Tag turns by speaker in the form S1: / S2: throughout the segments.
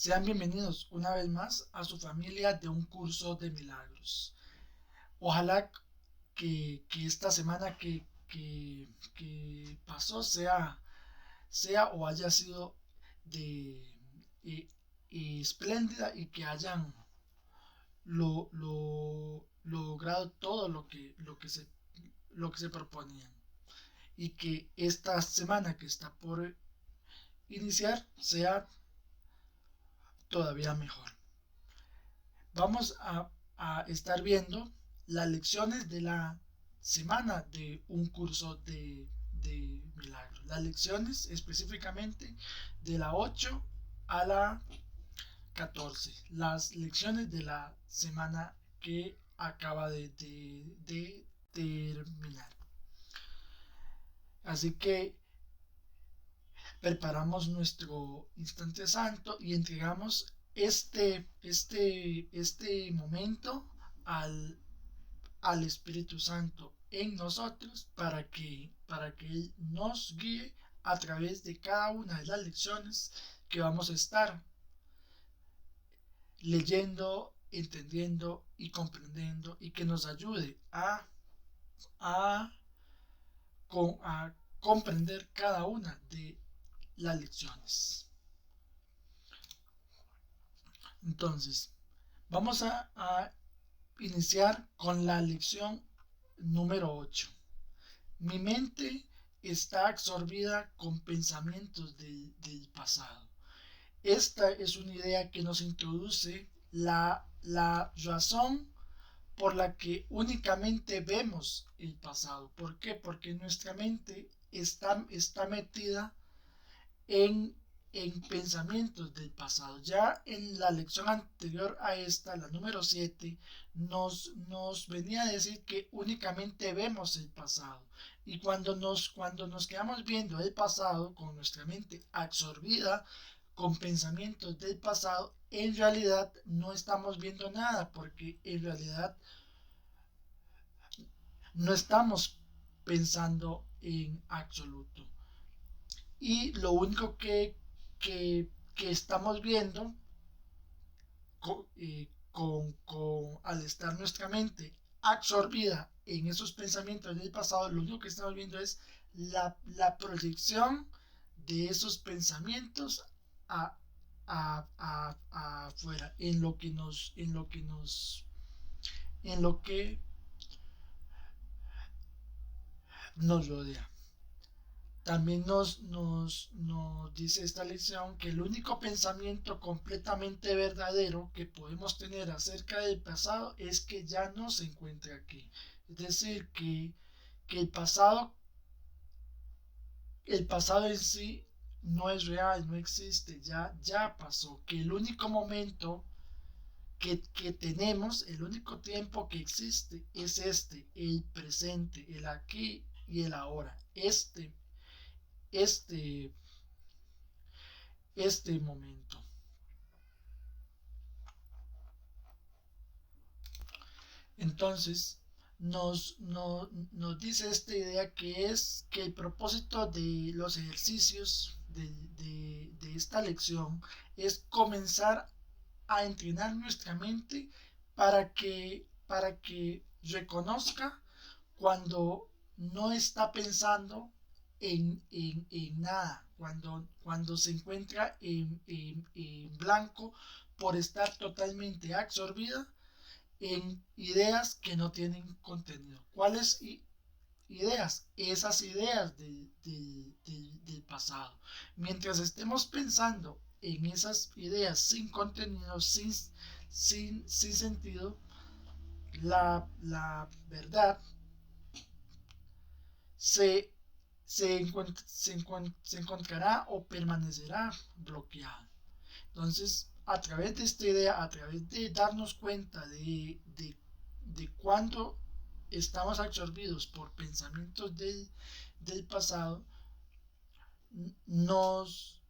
S1: Sean bienvenidos una vez más a su familia de un curso de milagros. Ojalá que esta semana que pasó sea o haya sido de eh, espléndida y que hayan logrado todo lo que se proponían. Y que esta semana que está por iniciar sea todavía mejor. Vamos a estar viendo las lecciones de la semana de un curso de milagros. Las lecciones específicamente de la 8 a la 14. Las lecciones de la semana que acaba de terminar. Así que preparamos nuestro instante santo y entregamos este momento al Espíritu Santo en nosotros para que Él nos guíe a través de cada una de las lecciones que vamos a estar leyendo, entendiendo y comprendiendo, y que nos ayude a, a comprender cada una de las lecciones. Entonces, vamos a iniciar con la lección número 8. Mi mente está absorbida con pensamientos del pasado. Esta es una idea que nos introduce la razón por la que únicamente vemos el pasado. ¿Por qué? Porque nuestra mente está metida en, en pensamientos del pasado. Ya en la lección anterior a esta, la número 7, nos venía a decir que únicamente vemos el pasado. Y cuando nos quedamos viendo el pasado con nuestra mente absorbida con pensamientos del pasado, en realidad no estamos viendo nada, porque en realidad no estamos pensando en absoluto. Y lo único que estamos viendo al estar nuestra mente absorbida en esos pensamientos del pasado, lo único que estamos viendo es la proyección de esos pensamientos a, afuera, en lo que nos rodea. También nos dice esta lección que el único pensamiento completamente verdadero que podemos tener acerca del pasado es que ya no se encuentra aquí. Es decir, que el pasado en sí no es real, no existe, ya pasó. Que el único momento que tenemos, el único tiempo que existe es el presente, el aquí y el ahora. Este, este momento. Entonces, nos dice esta idea que es que el propósito de los ejercicios de esta lección es comenzar a entrenar nuestra mente para que reconozca cuando no está pensando en nada, cuando se encuentra en blanco por estar totalmente absorbida en ideas que no tienen contenido. ¿Cuáles ideas? Esas ideas del pasado. Mientras estemos pensando en esas ideas sin contenido, sin sentido, la verdad se, se encontrará o permanecerá bloqueada. Entonces, a través de esta idea, a través de darnos cuenta de cuando estamos absorbidos por pensamientos del pasado, nos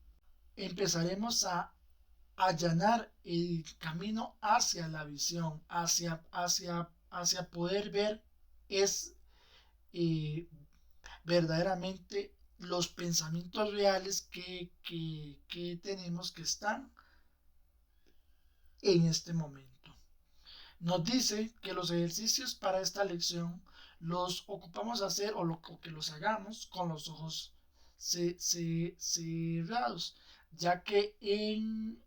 S1: empezaremos a allanar el camino hacia la visión, hacia poder ver es verdaderamente los pensamientos reales que tenemos que están en este momento. Nos dice que los ejercicios para esta lección los ocupamos hacer o que los hagamos con los ojos cerrados, ya que en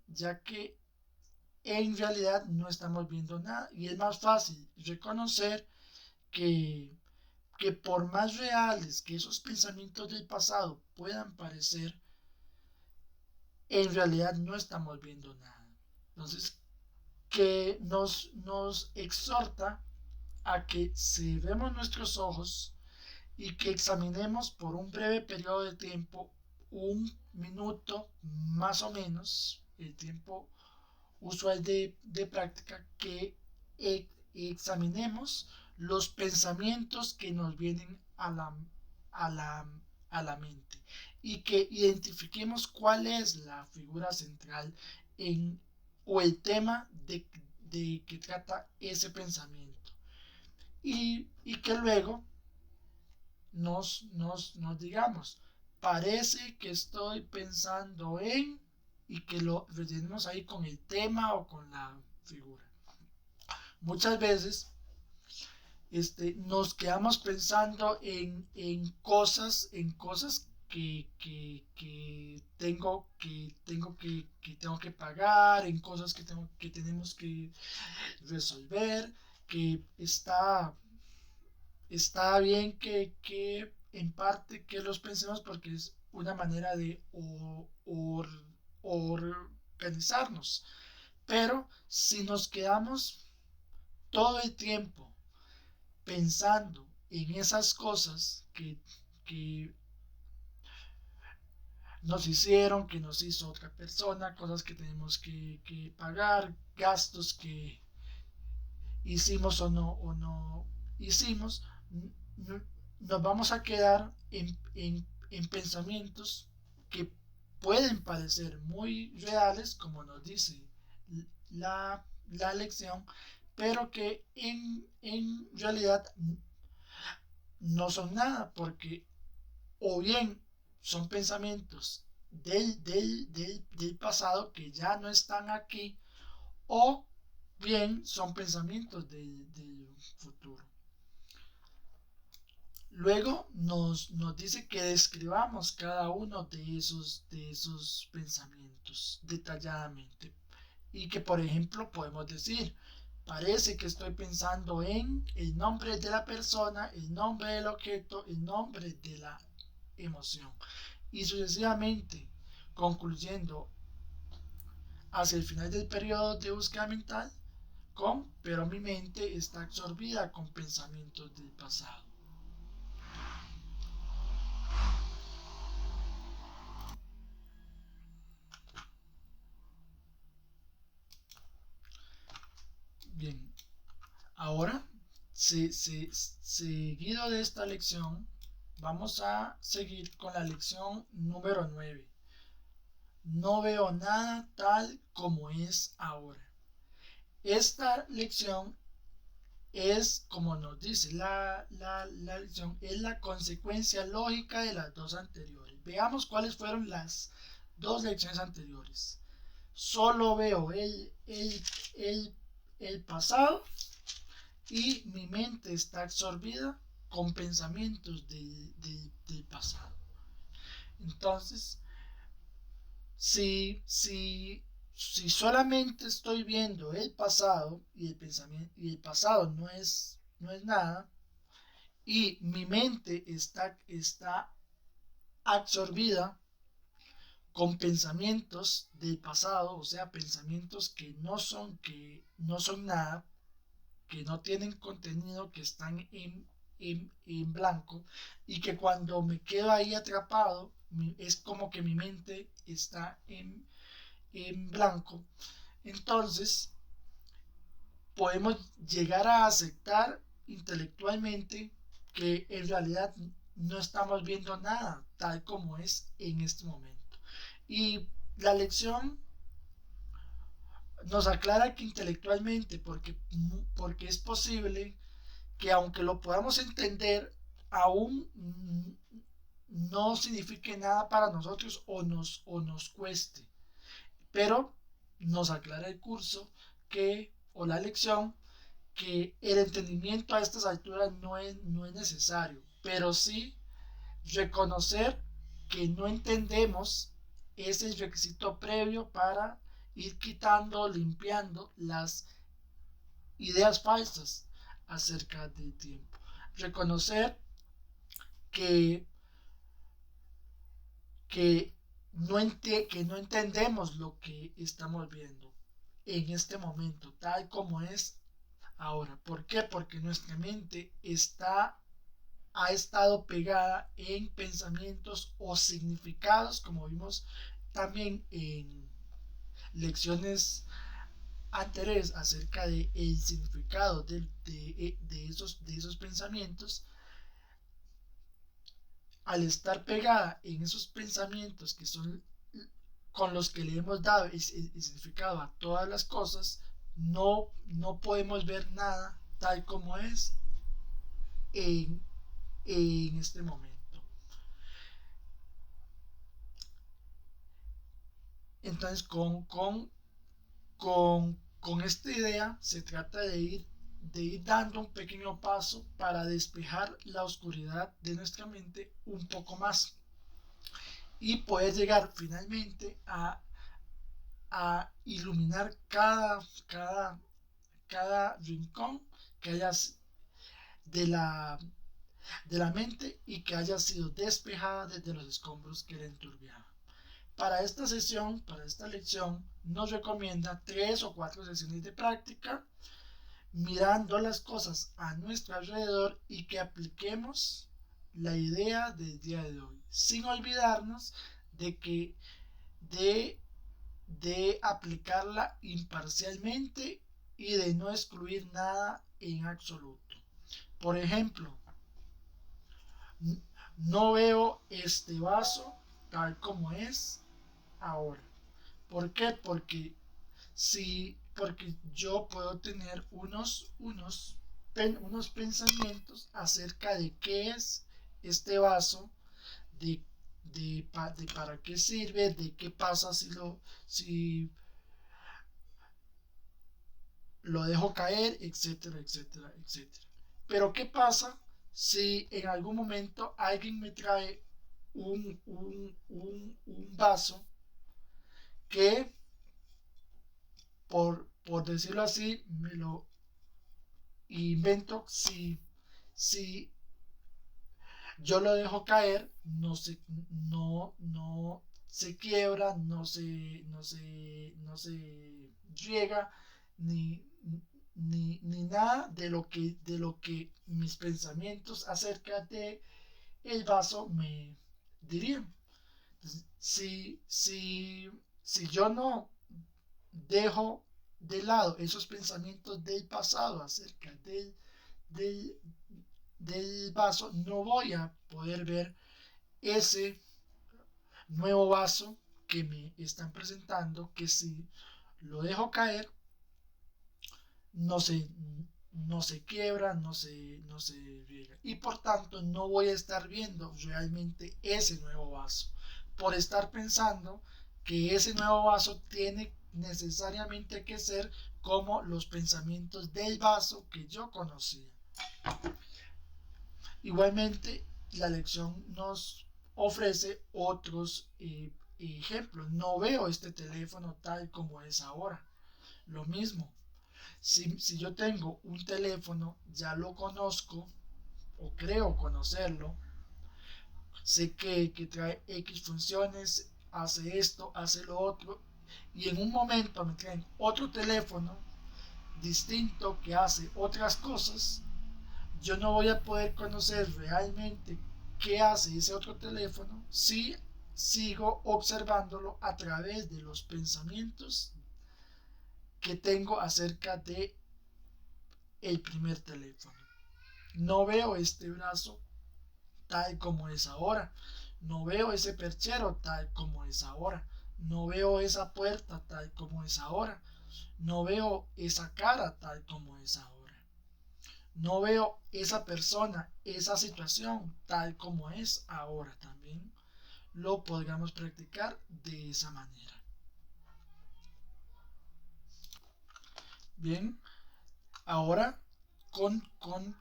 S1: realidad no estamos viendo nada y es más fácil reconocer que, que por más reales que esos pensamientos del pasado puedan parecer, en realidad no estamos viendo nada. Entonces, que nos exhorta a que cerremos nuestros ojos y que examinemos por un breve periodo de tiempo, un minuto más o menos, el tiempo usual de práctica, que examinemos los pensamientos que nos vienen a la, a la mente y que identifiquemos cuál es la figura central en, o el tema de que trata ese pensamiento y que luego nos digamos, parece que estoy pensando en, y que lo rellenemos ahí con el tema o con la figura. Muchas veces nos quedamos pensando en cosas que tengo que pagar, en cosas que tenemos que resolver, que está bien que en parte que los pensemos porque es una manera de organizarnos. Pero si nos quedamos todo el tiempo pensando en esas cosas que nos hicieron, que nos hizo otra persona, cosas que tenemos que pagar, gastos que hicimos o no hicimos, nos vamos a quedar en pensamientos que pueden parecer muy reales, como nos dice la lección, pero que en realidad no son nada, porque o bien son pensamientos del pasado que ya no están aquí, o bien son pensamientos del futuro. Luego nos dice que describamos cada uno de esos pensamientos detalladamente y que, por ejemplo, podemos decir, parece que estoy pensando en el nombre de la persona, el nombre del objeto, el nombre de la emoción y sucesivamente, concluyendo hacia el final del periodo de búsqueda mental pero mi mente está absorbida con pensamientos del pasado. Bien, ahora, seguido de esta lección, vamos a seguir con la lección número 9. No veo nada tal como es ahora. Esta lección es, como nos dice la lección, es la consecuencia lógica de las dos anteriores. Veamos cuáles fueron las dos lecciones anteriores. Solo veo el pasado y mi mente está absorbida con pensamientos del pasado. Entonces, si solamente estoy viendo el pasado y el pensamiento y el pasado no es nada y mi mente está absorbida con pensamientos del pasado, o sea, pensamientos que no son nada, que no tienen contenido, que están en blanco y que cuando me quedo ahí atrapado es como que mi mente está en blanco. Entonces podemos llegar a aceptar intelectualmente que en realidad no estamos viendo nada tal como es en este momento. Y la lección nos aclara que intelectualmente, porque es posible que aunque lo podamos entender, aún no signifique nada para nosotros o nos cueste. Pero nos aclara el curso o la lección, que el entendimiento a estas alturas no es necesario, pero sí reconocer que no entendemos ese requisito previo para ir quitando, limpiando las ideas falsas acerca del tiempo. Reconocer que, que, que no entendemos lo que estamos viendo en este momento, tal como es ahora. ¿Por qué? Porque nuestra mente ha estado pegada en pensamientos o significados, como vimos también en lecciones anteriores acerca del significado de esos pensamientos. Al estar pegada en esos pensamientos que son con los que le hemos dado el significado a todas las cosas, no podemos ver nada tal como es en, en este momento. Entonces, con esta idea se trata de ir dando un pequeño paso para despejar la oscuridad de nuestra mente un poco más y poder llegar finalmente a iluminar cada rincón que hayas de la mente y que haya sido despejada desde los escombros que la enturbiaban. Para esta sesión, para esta lección, nos recomienda 3 o 4 sesiones de práctica mirando las cosas a nuestro alrededor y que apliquemos la idea del día de hoy, sin olvidarnos de que de aplicarla imparcialmente y de no excluir nada en absoluto. Por ejemplo, no veo este vaso tal como es ahora. ¿Por qué? Porque yo puedo tener unos pensamientos acerca de qué es este vaso, de, de para qué sirve, de qué pasa si lo dejo caer, etcétera, etcétera, etcétera. Pero ¿qué pasa si en algún momento alguien me trae un vaso que, por decirlo así, me lo invento? Si yo lo dejo caer, no se quiebra, no se riega, ni, ni nada de lo que mis pensamientos acerca de el vaso me dirían. Entonces, si yo no dejo de lado esos pensamientos del pasado acerca del, del vaso, no voy a poder ver ese nuevo vaso que me están presentando, que si lo dejo caer, no se, no se quiebra, no se riega. Y por tanto no voy a estar viendo realmente ese nuevo vaso, por estar pensando que ese nuevo vaso tiene necesariamente que ser como los pensamientos del vaso que yo conocía. Igualmente, la lección nos ofrece otros ejemplos. No veo este teléfono tal como es ahora. Lo mismo, si yo tengo un teléfono, ya lo conozco o creo conocerlo, sé que trae X funciones, hace esto, hace lo otro, y en un momento me traen otro teléfono distinto que hace otras cosas. Yo no voy a poder conocer realmente qué hace ese otro teléfono si sigo observándolo a través de los pensamientos que tengo acerca de el primer teléfono. No veo este brazo tal como es ahora. No veo ese perchero tal como es ahora. No veo esa puerta tal como es ahora. No veo esa cara tal como es ahora. No veo esa persona, esa situación tal como es ahora. También lo podríamos practicar de esa manera. Bien, ahora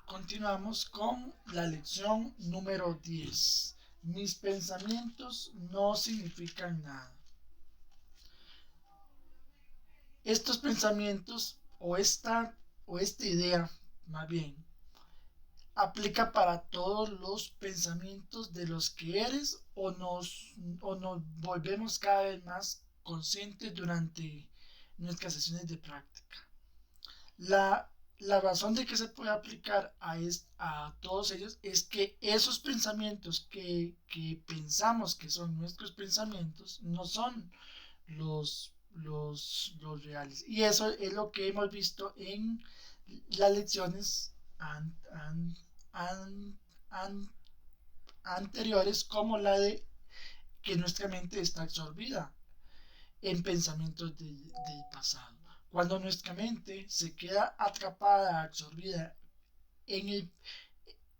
S1: continuamos con la lección número 10. Mis pensamientos no significan nada. Estos pensamientos o esta idea, más bien, aplica para todos los pensamientos de los que eres o nos volvemos cada vez más conscientes durante nuestras sesiones de práctica. La razón de que se puede aplicar a todos ellos es que esos pensamientos que pensamos que son nuestros pensamientos no son los reales. Y eso es lo que hemos visto en las lecciones an- an- anteriores, como la de que nuestra mente está absorbida en pensamientos del pasado. Cuando nuestra mente se queda atrapada, absorbida en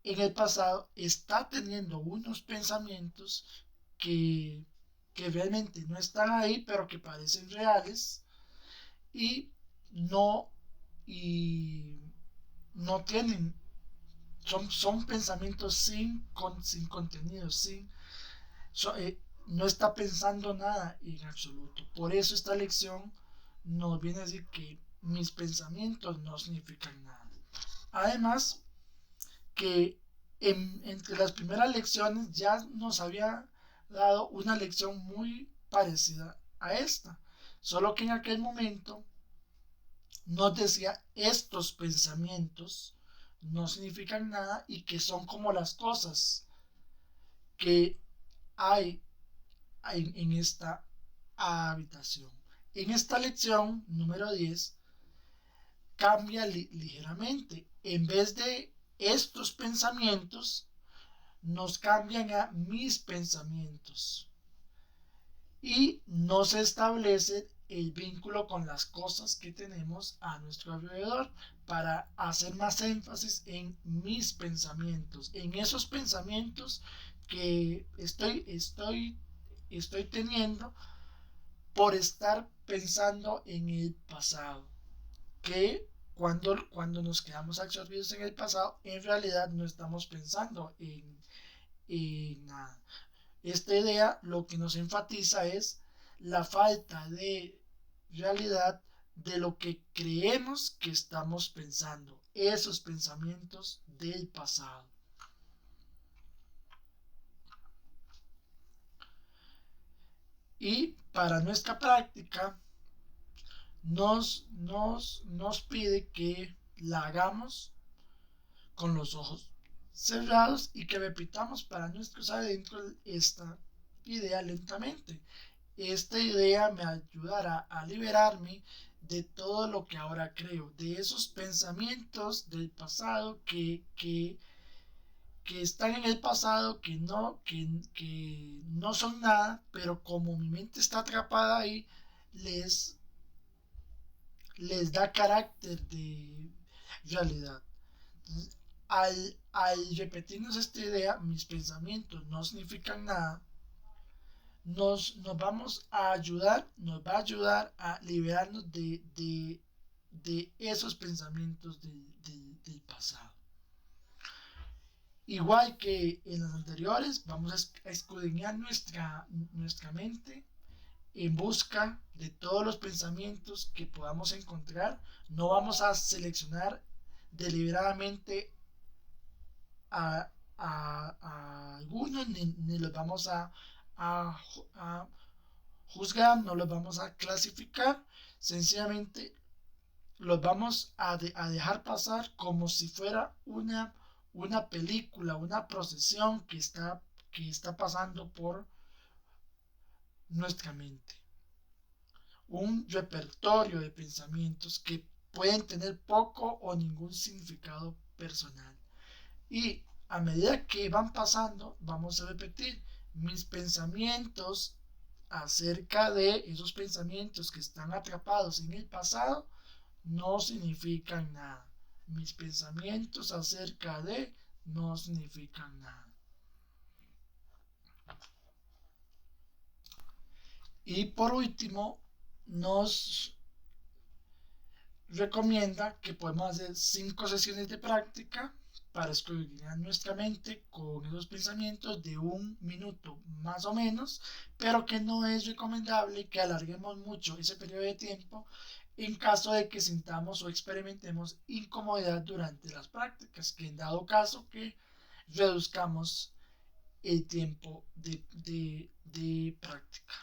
S1: el pasado, está teniendo unos pensamientos que, que realmente no están ahí, pero que parecen reales y no, y no tienen, son pensamientos sin contenido, so, no está pensando nada en absoluto. Por eso esta lección nos viene a decir que mis pensamientos no significan nada. Además, que entre las primeras lecciones ya nos había dado una lección muy parecida a esta, solo que en aquel momento nos decía estos pensamientos no significan nada y que son como las cosas que hay en esta habitación. En esta lección número 10 cambia ligeramente. En vez de estos pensamientos, nos cambian a mis pensamientos. Y no se establece el vínculo con las cosas que tenemos a nuestro alrededor para hacer más énfasis en mis pensamientos, en esos pensamientos que estoy teniendo por estar pensando en el pasado, que cuando nos quedamos absorbidos en el pasado, en realidad no estamos pensando en nada. Esta idea lo que nos enfatiza es la falta de realidad de lo que creemos que estamos pensando, esos pensamientos del pasado. Y para nuestra práctica nos pide que la hagamos con los ojos cerrados y que repitamos para nuestros adentros esta idea lentamente. Esta idea me ayudará a liberarme de todo lo que ahora creo, de esos pensamientos del pasado que están en el pasado, que no son nada, pero como mi mente está atrapada ahí, les, les da carácter de realidad. Entonces, al repetirnos esta idea, mis pensamientos no significan nada, nos vamos a ayudar, nos va a ayudar a liberarnos de esos pensamientos del pasado. Igual que en los anteriores, vamos a escudriñar nuestra mente en busca de todos los pensamientos que podamos encontrar. No vamos a seleccionar deliberadamente a, a algunos, ni los vamos a, a juzgar, no los vamos a clasificar, sencillamente los vamos a dejar pasar como si fuera una película, una procesión que está pasando por nuestra mente. Un repertorio de pensamientos que pueden tener poco o ningún significado personal. Y a medida que van pasando, vamos a repetir mis pensamientos acerca de esos pensamientos que están atrapados en el pasado no significan nada. Mis pensamientos acerca de no significan nada. Y por último, nos recomienda que podemos hacer 5 sesiones de práctica para escudriñar nuestra mente con esos pensamientos de 1 minuto más o menos, pero que no es recomendable que alarguemos mucho ese periodo de tiempo en caso de que sintamos o experimentemos incomodidad durante las prácticas, que en dado caso que reduzcamos el tiempo de práctica.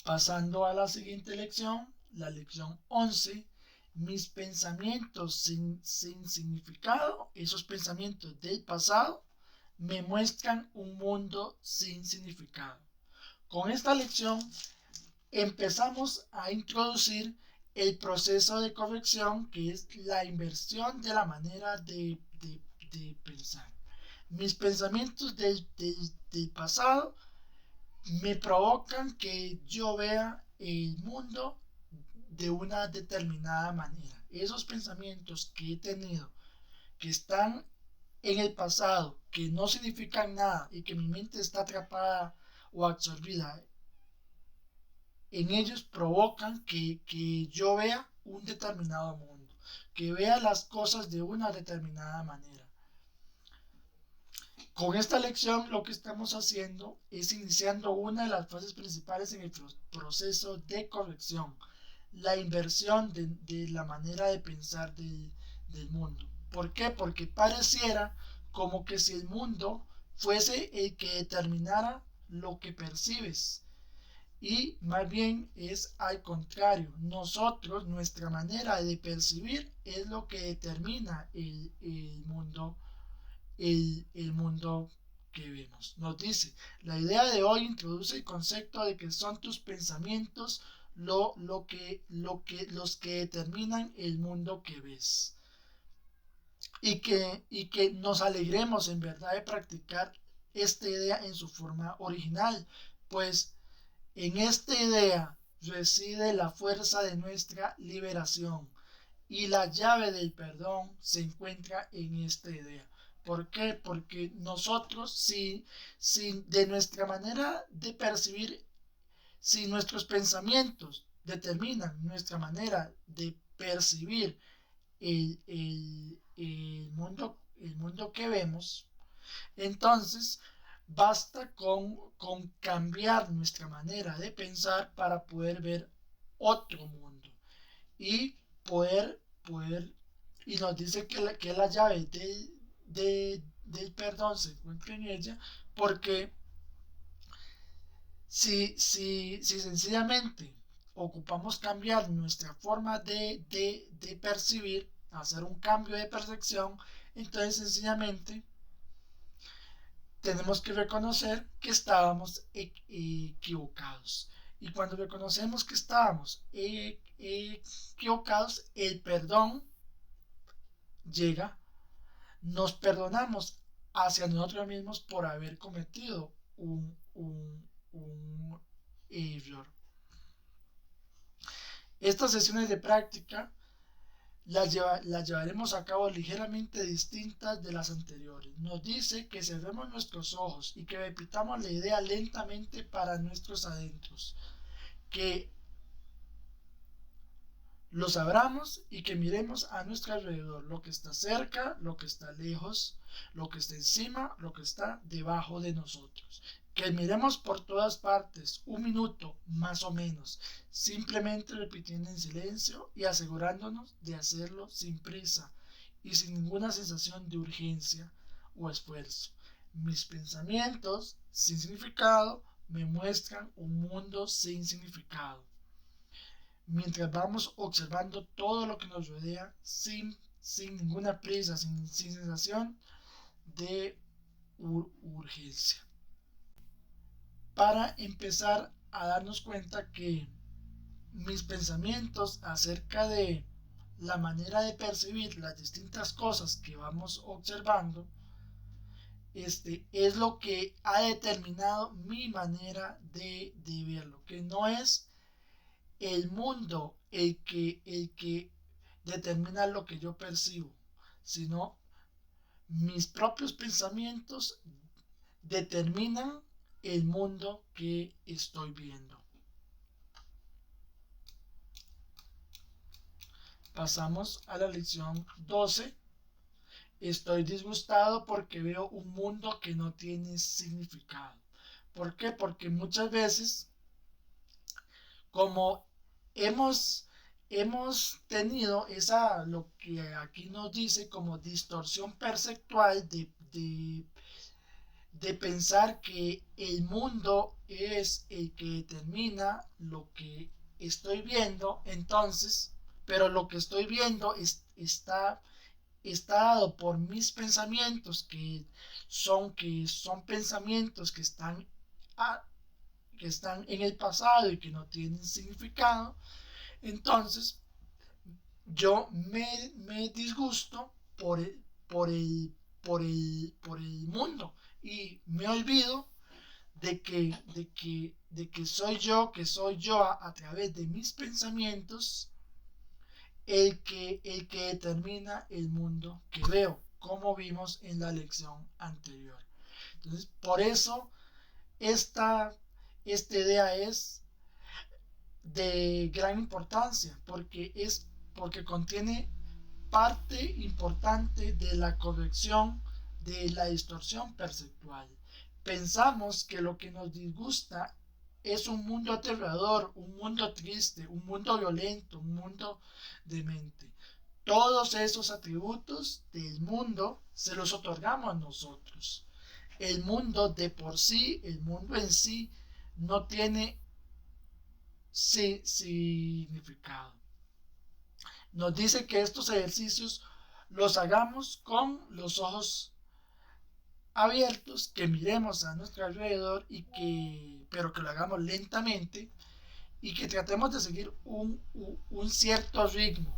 S1: Pasando a la siguiente lección, la lección 11, mis pensamientos sin significado, esos pensamientos del pasado, me muestran un mundo sin significado. Con esta lección empezamos a introducir el proceso de corrección, que es la inversión de la manera de pensar. Mis pensamientos del pasado me provocan que yo vea el mundo de una determinada manera. Esos pensamientos que he tenido, que están en el pasado, que no significan nada y que mi mente está atrapada o absorbida en ellos, provocan que yo vea un determinado mundo, que vea las cosas de una determinada manera. Con esta lección lo que estamos haciendo es iniciando una de las fases principales en el proceso de corrección, la inversión de la manera de pensar del mundo. ¿Por qué? Porque pareciera como que si el mundo fuese el que determinara lo que percibes. Y más bien es al contrario. Nosotros, nuestra manera de percibir es lo que determina el mundo, el mundo que vemos. Nos dice, la idea de hoy introduce el concepto de que son tus pensamientos los que determinan el mundo que ves. Y que nos alegremos en verdad de practicar esta idea en su forma original, pues en esta idea reside la fuerza de nuestra liberación y la llave del perdón se encuentra en esta idea. ¿Por qué? Porque nosotros, si de nuestra manera de percibir, si nuestros pensamientos determinan nuestra manera de percibir el mundo que vemos, entonces basta con cambiar nuestra manera de pensar para poder ver otro mundo y poder y nos dice que la llave del perdón se encuentra en ella, porque si sencillamente ocupamos cambiar nuestra forma de percibir, hacer un cambio de percepción, entonces sencillamente tenemos que reconocer que estábamos equivocados. Y cuando reconocemos que estábamos equivocados, el perdón llega, nos perdonamos hacia nosotros mismos por haber cometido un error. Estas sesiones de práctica las llevaremos a cabo ligeramente distintas de las anteriores. Nos dice que cerremos nuestros ojos y que repitamos la idea lentamente para nuestros adentros, que los abramos y que miremos a nuestro alrededor, lo que está cerca, lo que está lejos, lo que está encima, lo que está debajo de nosotros. Que miremos por todas partes, 1 minuto más o menos, simplemente repitiendo en silencio y asegurándonos de hacerlo sin prisa y sin ninguna sensación de urgencia o esfuerzo. Mis pensamientos sin significado me muestran un mundo sin significado. Mientras vamos observando todo lo que nos rodea sin ninguna prisa, sin sensación de urgencia. Para empezar a darnos cuenta que mis pensamientos acerca de la manera de percibir las distintas cosas que vamos observando, es lo que ha determinado mi manera de verlo, que no es el mundo el que determina lo que yo percibo, sino mis propios pensamientos determinan el mundo que estoy viendo. Pasamos a la lección 12. Estoy disgustado porque veo un mundo que no tiene significado. ¿Por qué? Porque muchas veces, como hemos tenido esa, lo que aquí nos dice como distorsión perceptual de pensar que el mundo es el que determina lo que estoy viendo, entonces, pero lo que estoy viendo está dado por mis pensamientos, que son pensamientos a- que están en el pasado y que no tienen significado. Entonces yo me disgusto por el, por el mundo y me olvido de que soy yo a través de mis pensamientos el que determina el mundo que veo, como vimos en la lección anterior. Entonces, por eso esta idea es de gran importancia, porque contiene parte importante de la corrección de la distorsión perceptual. Pensamos que lo que nos disgusta es un mundo aterrador, un mundo triste, un mundo violento, un mundo demente. Todos esos atributos del mundo se los otorgamos nosotros. El mundo de por sí, el mundo en sí, no tiene significado. Nos dice que estos ejercicios los hagamos con los ojos abiertos, que miremos a nuestro alrededor pero que lo hagamos lentamente y que tratemos de seguir un cierto ritmo.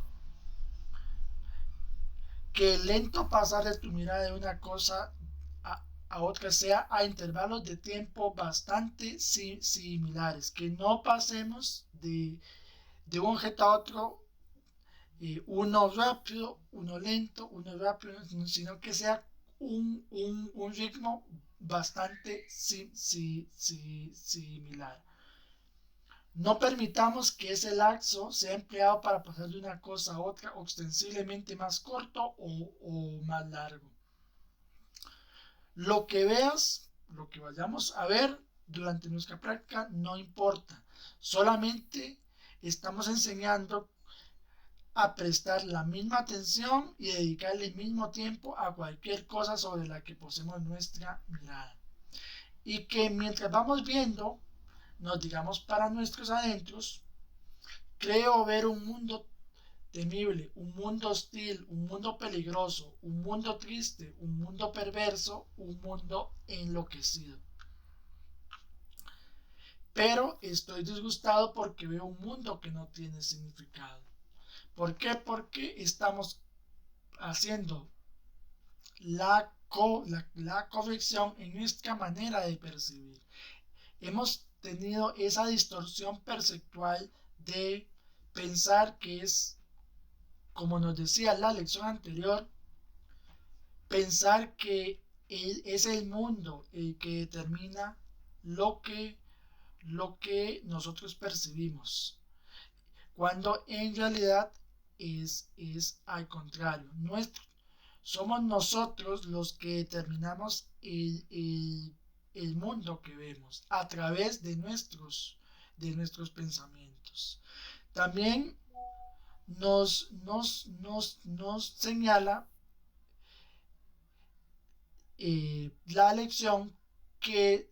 S1: Que el lento pasar de tu mirada de una cosa a otra sea a intervalos de tiempo bastante similares. Que no pasemos de un objeto a otro, uno rápido, uno lento, uno rápido, sino que sea un ritmo bastante similar. No permitamos que ese lapso sea empleado para pasar de una cosa a otra ostensiblemente más corto o más largo. Lo que veas, lo que vayamos a ver durante nuestra práctica no importa. Solamente estamos enseñando a prestar la misma atención y dedicarle el mismo tiempo a cualquier cosa sobre la que posemos nuestra mirada. Y que mientras vamos viendo, nos digamos para nuestros adentros, creo ver un mundo temible, un mundo hostil, un mundo peligroso, un mundo triste, un mundo perverso, un mundo enloquecido. Pero estoy disgustado porque veo un mundo que no tiene significado. ¿Por qué? Porque estamos haciendo la corrección en nuestra manera de percibir. Hemos tenido esa distorsión perceptual de pensar que es, como nos decía la lección anterior, pensar que es el mundo el que determina lo que, lo que nosotros percibimos, cuando en realidad es al contrario. Somos nosotros los que determinamos el mundo que vemos a través de nuestros pensamientos. También nos señala la lección que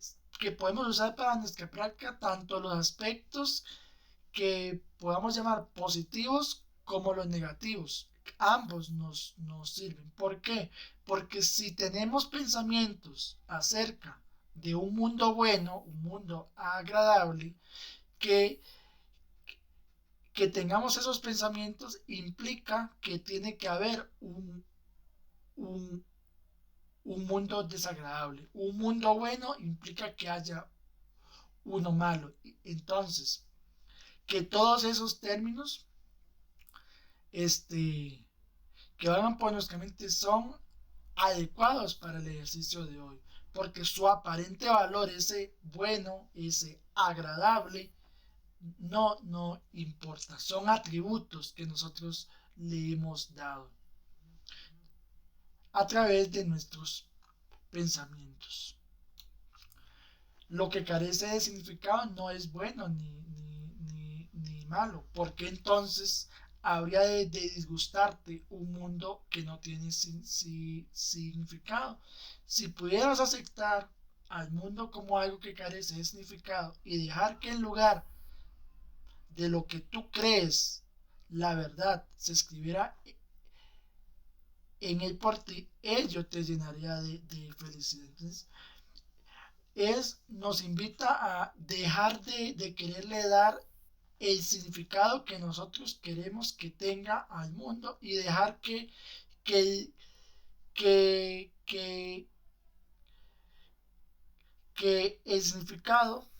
S1: podemos usar para nuestra práctica tanto los aspectos que podamos llamar positivos como los negativos. Ambos nos sirven. ¿Por qué? Porque si tenemos pensamientos acerca de un mundo bueno, un mundo agradable, que, que tengamos esos pensamientos implica que tiene que haber un, un mundo desagradable. Un mundo bueno implica que haya uno malo. Entonces, que todos esos términos que van por nuestra mente son adecuados para el ejercicio de hoy, porque su aparente valor, ese bueno, ese agradable, no importa, son atributos que nosotros le hemos dado a través de nuestros pensamientos. Lo que carece de significado no es bueno ni malo, porque entonces habría de disgustarte un mundo que no tiene significado. Si pudieras aceptar al mundo como algo que carece de significado y dejar que en lugar de lo que tú crees, la verdad se escribiera en él por ti, ello te llenaría de felicidad. Entonces, nos invita a dejar de quererle dar el significado que nosotros queremos que tenga al mundo y dejar que, que, que, que el significado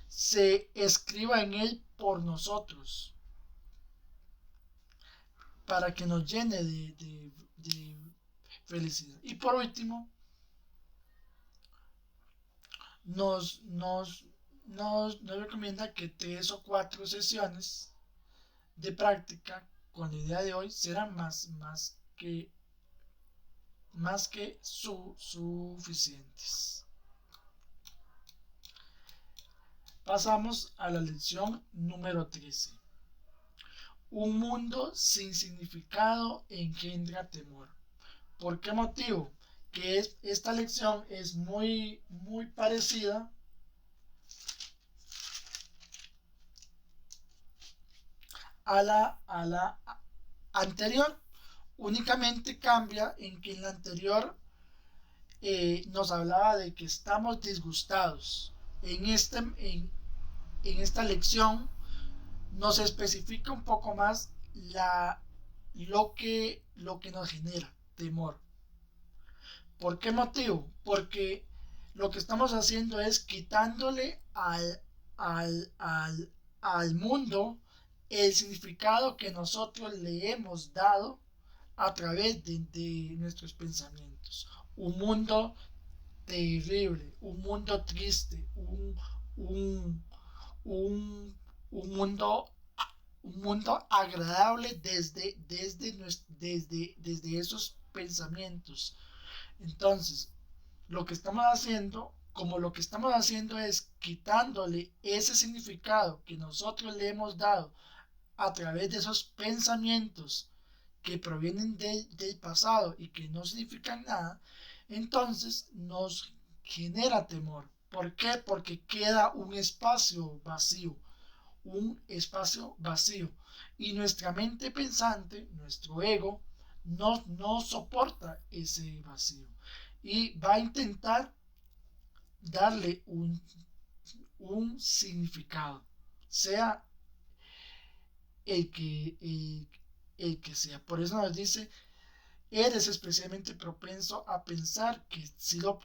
S1: se escriba en él por nosotros para que nos llene de felicidad. Y por último, nos recomienda que 3 o 4 sesiones de práctica con la idea de hoy serán más que suficientes. Pasamos a la lección número 13. Un mundo sin significado engendra temor. ¿Por qué motivo? Que esta lección es muy parecida a la anterior. Únicamente cambia en que en la anterior nos hablaba de que estamos disgustados. En esta lección nos especifica un poco más lo que nos genera temor. ¿Por qué motivo? Porque lo que estamos haciendo es quitándole al mundo el significado que nosotros le hemos dado a través de nuestros pensamientos. Un mundo terrible, un mundo triste, un, un, un mundo agradable desde esos pensamientos. Entonces, lo que estamos haciendo es quitándole ese significado que nosotros le hemos dado a través de esos pensamientos que provienen del pasado y que no significan nada, entonces nos genera temor. ¿Por qué? Porque queda un espacio vacío. Y nuestra mente pensante, nuestro ego, no soporta ese vacío. Y va a intentar darle un significado, sea el que sea. Por eso nos dice, eres especialmente propenso a pensar que si lo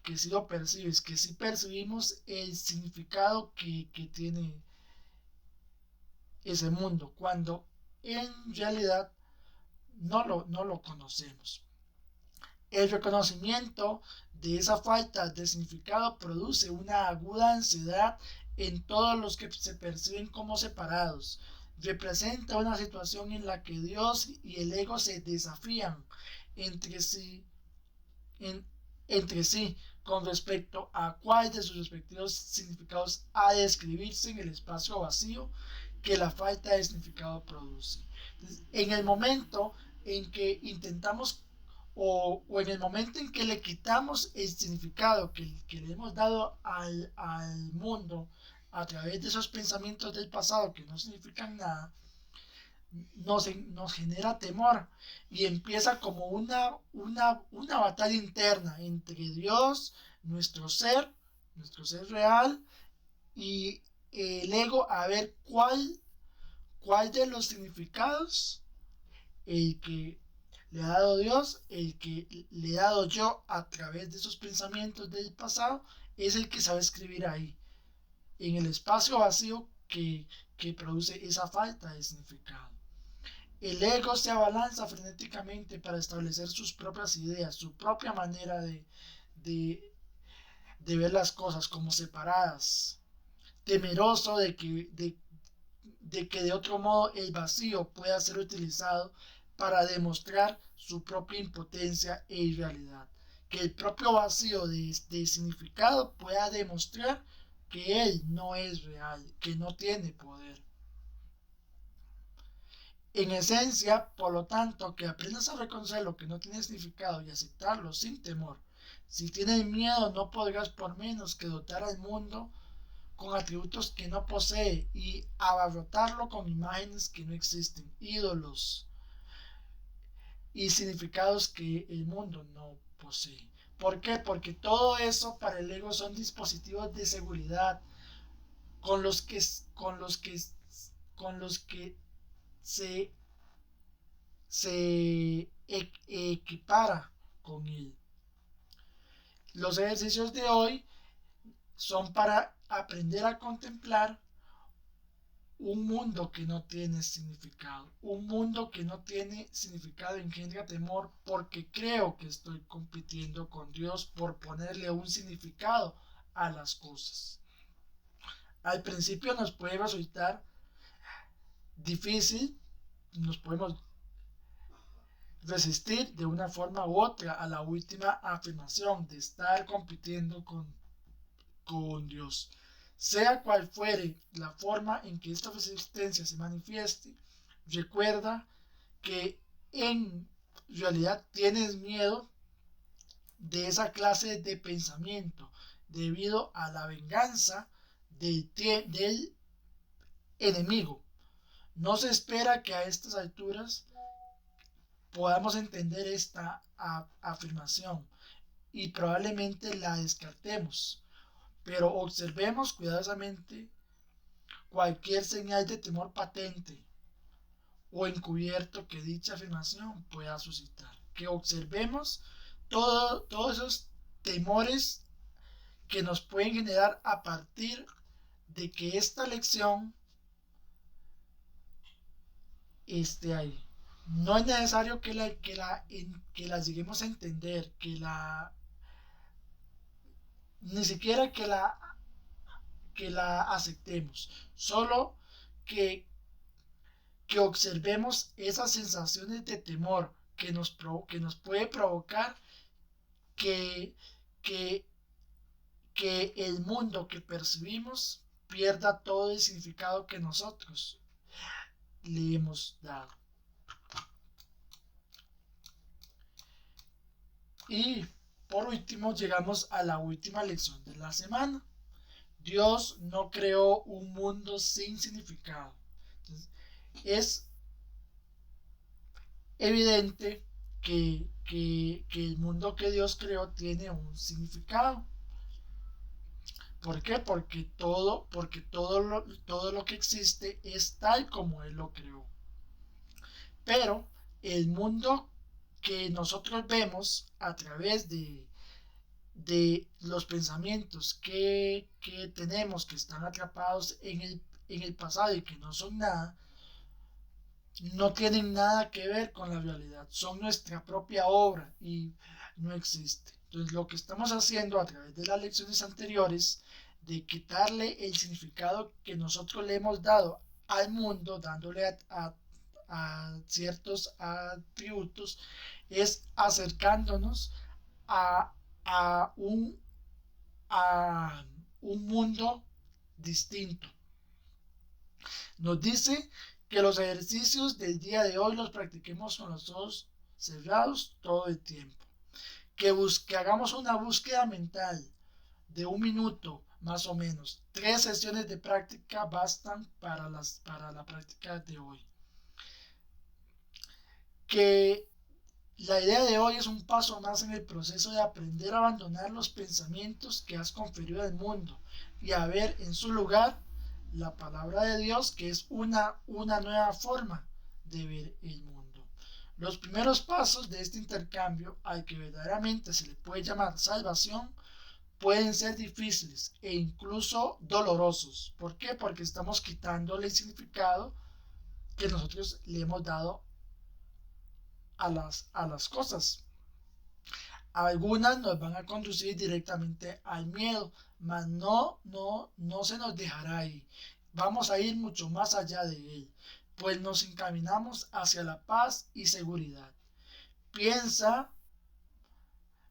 S1: percibes, que si percibimos el significado que tiene ese mundo, cuando en realidad no lo conocemos. El reconocimiento de esa falta de significado produce una aguda ansiedad en todos los que se perciben como separados. Representa una situación en la que Dios y el ego se desafían entre sí, entre sí con respecto a cuál de sus respectivos significados ha de escribirse en el espacio vacío que la falta de significado produce. Entonces, en el momento en que intentamos o en el momento en que le quitamos el significado que le hemos dado al mundo a través de esos pensamientos del pasado que no significan nada, nos genera temor y empieza como una batalla interna entre Dios, nuestro ser real y el ego, a ver cuál de los significados el que le ha dado Dios, el que le he dado yo a través de esos pensamientos del pasado, es el que sabe escribir ahí, en el espacio vacío que produce esa falta de significado. El ego se abalanza frenéticamente para establecer sus propias ideas, su propia manera de, de ver las cosas como separadas, temeroso de que de otro modo el vacío pueda ser utilizado para demostrar su propia impotencia e irrealidad. Que el propio vacío de significado pueda demostrar que él no es real, que no tiene poder. En esencia, por lo tanto, que aprendas a reconocer lo que no tiene significado y aceptarlo sin temor. Si tienes miedo, no podrás por menos que dotar al mundo con atributos que no posee y abarrotarlo con imágenes que no existen, ídolos y significados que el mundo no posee. ¿Por qué? Porque todo eso para el ego son dispositivos de seguridad con los que, con los que, con los que se, se equipara con él. Los ejercicios de hoy son para aprender a contemplar un mundo que no tiene significado. Un mundo que no tiene significado engendra temor porque creo que estoy compitiendo con Dios por ponerle un significado a las cosas. Al principio nos puede resultar difícil, nos podemos resistir de una forma u otra a la última afirmación de estar compitiendo con Dios. Sea cual fuere la forma en que esta resistencia se manifieste, recuerda que en realidad tienes miedo de esa clase de pensamiento debido a la venganza del enemigo. No se espera que a estas alturas podamos entender esta afirmación y probablemente la descartemos, pero observemos cuidadosamente cualquier señal de temor patente o encubierto que dicha afirmación pueda suscitar. Que observemos todos esos temores que nos pueden generar a partir de que esta lección esté ahí. No es necesario que la lleguemos a entender, ni siquiera que la aceptemos, solo que, que observemos esas sensaciones de temor que nos puede provocar que, que, que el mundo que percibimos pierda todo el significado que nosotros le hemos dado. Y por último llegamos a la última lección de la semana. Dios no creó un mundo sin significado. Entonces, es evidente que el mundo que Dios creó tiene un significado. ¿Por qué? Porque todo lo que existe es tal como Él lo creó. Pero el mundo que nosotros vemos a través de los pensamientos que tenemos, que están atrapados en el pasado y que no son nada, no tienen nada que ver con la realidad, son nuestra propia obra y no existe. Entonces lo que estamos haciendo a través de las lecciones anteriores, de quitarle el significado que nosotros le hemos dado al mundo, dándole a ciertos atributos, es acercándonos a, a, un, a un mundo distinto. Nos dice que los ejercicios del día de hoy los practiquemos con los ojos cerrados todo el tiempo. Que hagamos una búsqueda mental de 1 minuto más o menos. 3 sesiones de práctica bastan para la práctica de hoy. Que la idea de hoy es un paso más en el proceso de aprender a abandonar los pensamientos que has conferido al mundo y a ver en su lugar la palabra de Dios, que es una nueva forma de ver el mundo. Los primeros pasos de este intercambio, al que verdaderamente se le puede llamar salvación, pueden ser difíciles e incluso dolorosos. ¿Por qué? Porque estamos quitándole el significado que nosotros le hemos dado a las cosas. Algunas nos van a conducir directamente al miedo, mas no se nos dejará ahí. vamos a ir mucho más allá de él, pues nos encaminamos hacia la paz y seguridad. Piensa,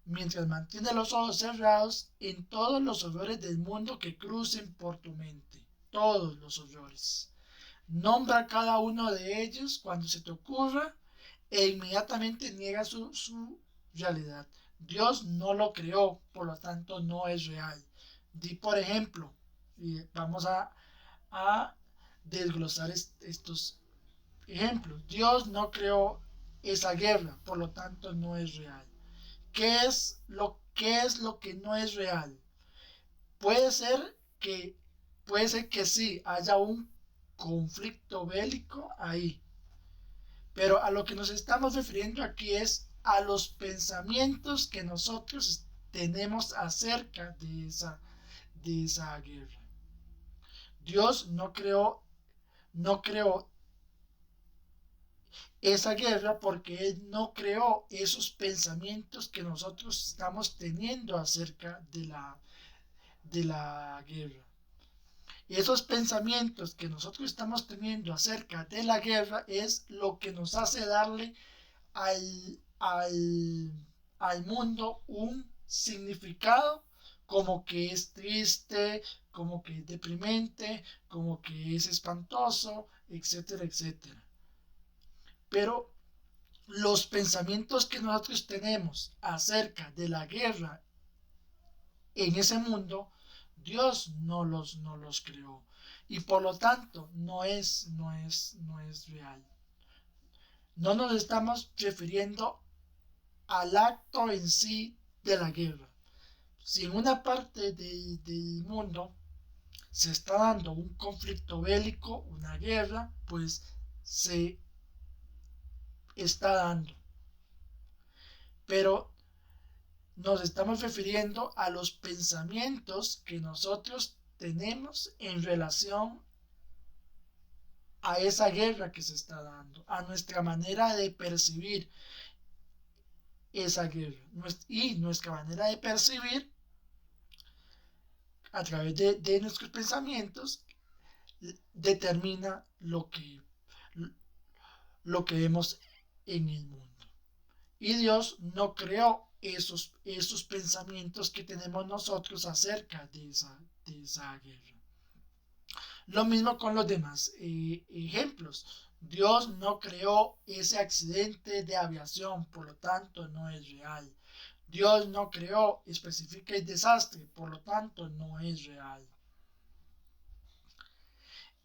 S1: mientras mantienes los ojos cerrados, en todos los horrores del mundo que crucen por tu mente. Todos los horrores. Nombra cada uno de ellos cuando se te ocurra e inmediatamente niega su realidad. Dios no lo creó, por lo tanto no es real. Di por ejemplo, y vamos a desglosar estos ejemplos. Dios no creó esa guerra, por lo tanto no es real. ¿Qué es lo que no es real? Puede ser que, puede ser que sí haya un conflicto bélico ahí, pero a lo que nos estamos refiriendo aquí es a los pensamientos que nosotros tenemos acerca de esa guerra. Dios no creó esa guerra porque Él no creó esos pensamientos que nosotros estamos teniendo acerca de la guerra. Esos pensamientos que nosotros estamos teniendo acerca de la guerra es lo que nos hace darle al mundo un significado, como que es triste, como que es deprimente, como que es espantoso, etcétera, etcétera. Pero los pensamientos que nosotros tenemos acerca de la guerra en ese mundo, Dios no los creó. Y por lo tanto, no es real. No nos estamos refiriendo al acto en sí de la guerra. Si en una parte del mundo se está dando un conflicto bélico, una guerra, pues se está dando. Pero nos estamos refiriendo a los pensamientos que nosotros tenemos en relación a esa guerra que se está dando, a nuestra manera de percibir esa guerra. Y nuestra manera de percibir a través de nuestros pensamientos determina lo que vemos en el mundo. Y Dios no creó esos pensamientos que tenemos nosotros acerca de esa guerra. Lo mismo con los demás ejemplos. Dios no creó ese accidente de aviación, por lo tanto no es real. Dios no creó, especifica el desastre, por lo tanto no es real.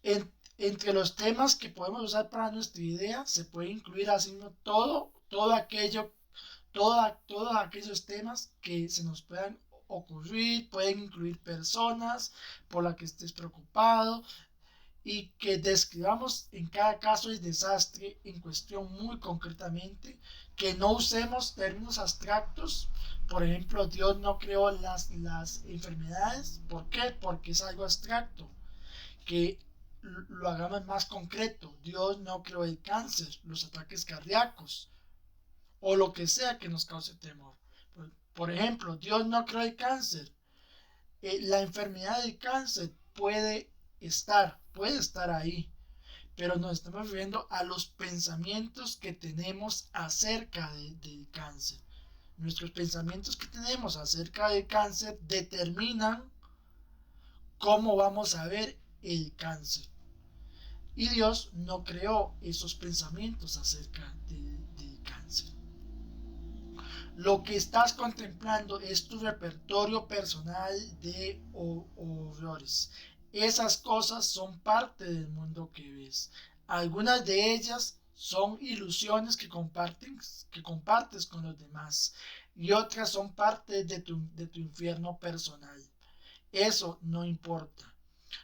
S1: Entre los temas que podemos usar para nuestra idea se puede incluir así todo aquello, todos aquellos temas que se nos puedan ocurrir, pueden incluir personas por las que estés preocupado y que describamos en cada caso el desastre en cuestión muy concretamente, que no usemos términos abstractos. Por ejemplo, Dios no creó las enfermedades. ¿Por qué? Porque es algo abstracto. Que lo hagamos más concreto. Dios no creó el cáncer, los ataques cardíacos o lo que sea que nos cause temor. Por ejemplo, Dios no creó el cáncer. La enfermedad del cáncer puede estar ahí, pero nos estamos refiriendo a los pensamientos que tenemos acerca del cáncer. Nuestros pensamientos que tenemos acerca del cáncer determinan cómo vamos a ver el cáncer. Y Dios no creó esos pensamientos acerca del cáncer. Lo que estás contemplando es tu repertorio personal de horrores. Esas cosas son parte del mundo que ves. Algunas de ellas son ilusiones que compartes con los demás y otras son parte de tu infierno personal. Eso no importa.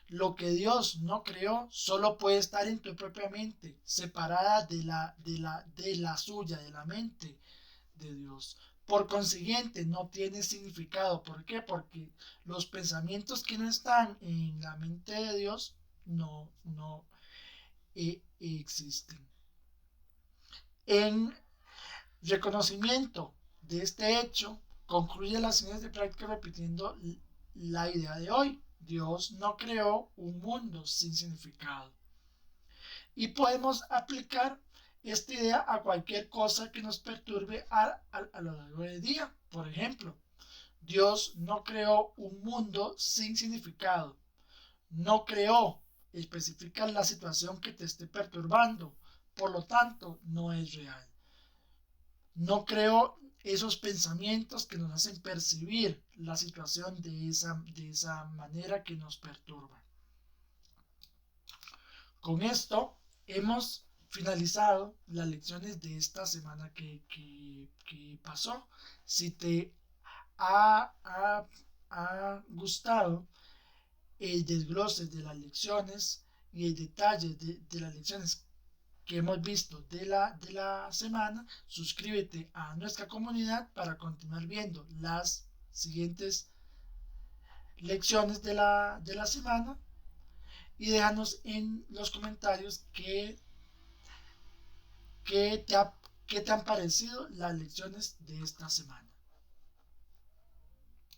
S1: Lo que Dios no creó solo puede estar en tu propia mente, separada de la suya, de la mente de Dios. Por consiguiente, no tiene significado. ¿Por qué? Porque los pensamientos que no están en la mente de Dios no existen. En reconocimiento de este hecho, concluye las señales de práctica repitiendo la idea de hoy. Dios no creó un mundo sin significado. Y podemos aplicar esta idea a cualquier cosa que nos perturbe a lo largo del día. Por ejemplo, Dios no creó un mundo sin significado. No creó, especifica la situación que te esté perturbando. Por lo tanto, no es real. No creó esos pensamientos que nos hacen percibir la situación de esa manera que nos perturba. Con esto hemos finalizado las lecciones de esta semana que pasó. Si te ha gustado el desglose de las lecciones y el detalle de las lecciones que hemos visto de la semana, suscríbete a nuestra comunidad para continuar viendo las siguientes lecciones de la semana y déjanos en los comentarios qué te han parecido las lecciones de esta semana.